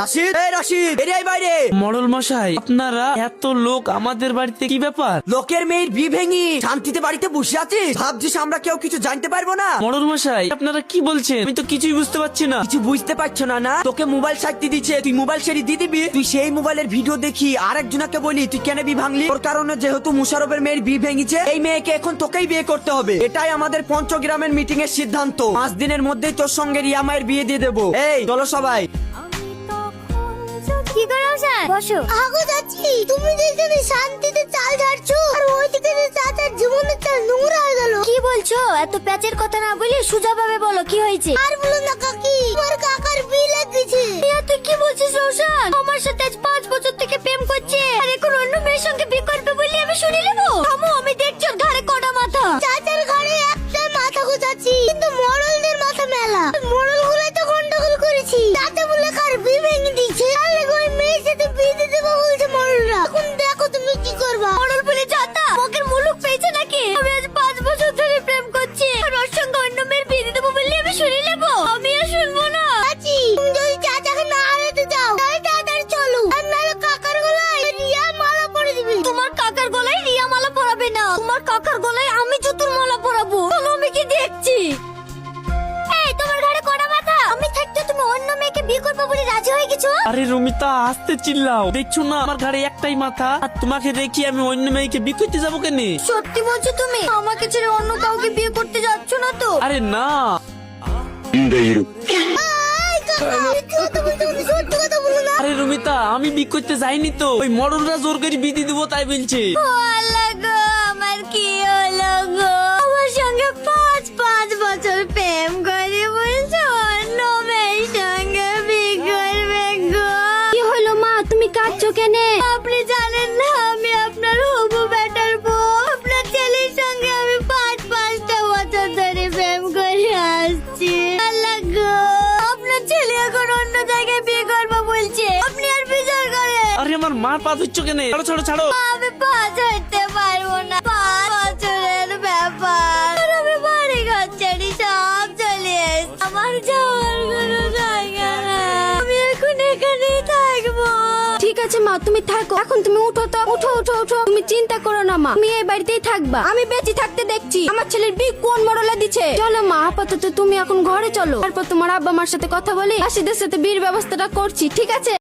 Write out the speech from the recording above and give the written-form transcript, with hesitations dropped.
রাশিদ, এই রাশিদ, বেরিয়ে আয় বাইরে। মডেল মশাই, আপনারা এত লোক আমাদের বাড়িতে কি ব্যাপার? লোকের মেয়ের বিয়ে ভেঙি শান্তিতে বাড়িতে বসে আছিস? ভাবছিস আমরা কেউ কিছু জানতে পারবো না? মডেল মশাই, আপনারা কি বলছেন? আমি তো কিছুই বুঝতে পারছি না। কিছু বুঝতে পারছো না? না, তোকে মোবাইল সাইতে দিচ্ছে, তুই মোবাইল সেরি দিয়ে দিবি? তুই সেই মোবাইলের ভিডিও দেখি আরেকজনকে বলি তুই কেন বি ভাঙলি? ওর কারণে যেহেতু মুশারফের মেয়ের বিয়ে ভেঙেছে, এই মেয়েকে এখন তোকেই বিয়ে করতে হবে। এটাই আমাদের পঞ্চগ্রামের মিটিং এর সিদ্ধান্ত। 5 দিনের মধ্যেই তোর সঙ্গে রিয়া মায়ের বিয়ে দিয়ে দেবো। এই চলো সবাই। কি করো স্যার? বসো। আগো যাচ্ছি, তুমি যেখানে শান্তিতে চাল ঝাড়ছো আর ওইদিকে চাচার জীবনের চাল নোংরা হয়ে গেল। কি বলছো? এত প্যাচের কথা না বলে সোজাভাবে বলো কি হয়েছে। আর বলো না কাকি, তোমার কাকার বিয়ে লেগেছে। তুই কি বলছিস রোশন? আমার সাথে আজ 5 বছর থেকে প্রেম করছে আর এখন অন্য মেয়ের সঙ্গে বিয়ে করবে বলে আমি শুনে নেবো? থামো, আমি দেখছি ওর ঘাড়ে কটা মাথা। চাচার ঘাড়ে একটা মাথা গোছাচ্ছি, কিন্তু মরলদের মাথা মেলা। মরল গুলাই তো গন্ডগোল করেছি। চাচা বলে কার বিয়ে ভেঙে দিচ্ছে, তাহলে ওই মেয়ের সাথে বিয়ে দিয়ে দেবো বলছে মরলরা। এখন দেখো তুমি কি করবা। মরল বলে চাচা ওকে মুলুক পেয়েছে নাকি? আমি আজ 5 বছর ধরে প্রেম করছি আর ওর সঙ্গে অন্য মেয়ের বিয়ে দিয়ে দেবো বলে আমি শুনে নেবো? আমি আর শুনবো না। চাচি, তুমি যদি চাচাকে না হারাতে চাও তাহলে তাড়াতাড়ি চলো, আর নাহলে কাকার গলায় রিয়া মালা পরে দিবে। তোমার কাকার গলায় রিয়া মালা পরাবে না, তোমার কাকার গলায় আমি জুতোর মালা পরাবো। চলো, আমি কি দেখছি। এই, তোমার ঘাড়ে কড়া মাথা। আমি থাকতে তুমি অন্য মেয়েকে বিয়ে করবে বলে রাজি হয়ে গেছো? আরে রমিতা, আস্তে চিল্লাও। দেখছো না আমার ঘাড়ে একটাই মাথা, আর তোমাকে রেখে আমি অন্য মেয়েকে বিয়ে করতে যাবো কেন? সত্যি বলছো তুমি? আমাকে ছেড়ে অন্য কাউকে বিয়ে করতে যাচ্ছ না তো? আরে না। আয় কাকা, তুমি সত্যি কথা বলো না। আরে রমিতা, আমি বিয়ে করতে যাইনি তো, ওই মডেলরা জোর করে বিয়ে দিয়ে দেবো তাই বলছে। ও আল্লাহ গো, আমার কি হলো গো? আমার সঙ্গে 5 বছর প্রেম করে বলছো অন্য মেয়ের সঙ্গে বিয়ে করবে গো? কি হলো মা, তুমি কাঁদছো কেন? আপনি জানেন না আমি আপনার হবু বেটার বউ। আপনার ছেলের সঙ্গে আমি 5টা বছর ধরে প্রেম করে আসছি। আল্লাহ গো, আপনার ছেলে এখন অন্য জায়গায় বিয়ে করবে বলছে। আপনি আর বিচার করেন। আরে আমার মার পা ধরছো কেন? ছাড়ো ছাড়ো ছাড়ো। আমি 5 হইতে পারবো না, 5 বছরের ব্যাপার। আর আমি বাড়ি ঘর ছেড়ে সব চলে এসেছি। আমার যাওয়ার কোনো জায়গা নেই, আমি এখন এখানেই থাকবো। ঠিক আছে মা, তুমি থাকো। এখন তুমি উঠো তো, উঠো উঠো উঠো। তুমি চিন্তা করো না মা, তুমি এই বাড়িতেই থাকবা। আমি বেঁচে থাকতে দেখছি আমার ছেলের বিয়ে কোন মরলা দিচ্ছে। চলো মা, আপাতত তুমি এখন ঘরে চলো, তারপর তোমার আব্বা মার সাথে কথা বলে রাশিদের সাথে বিয়ের ব্যবস্থাটা করছি, ঠিক আছে?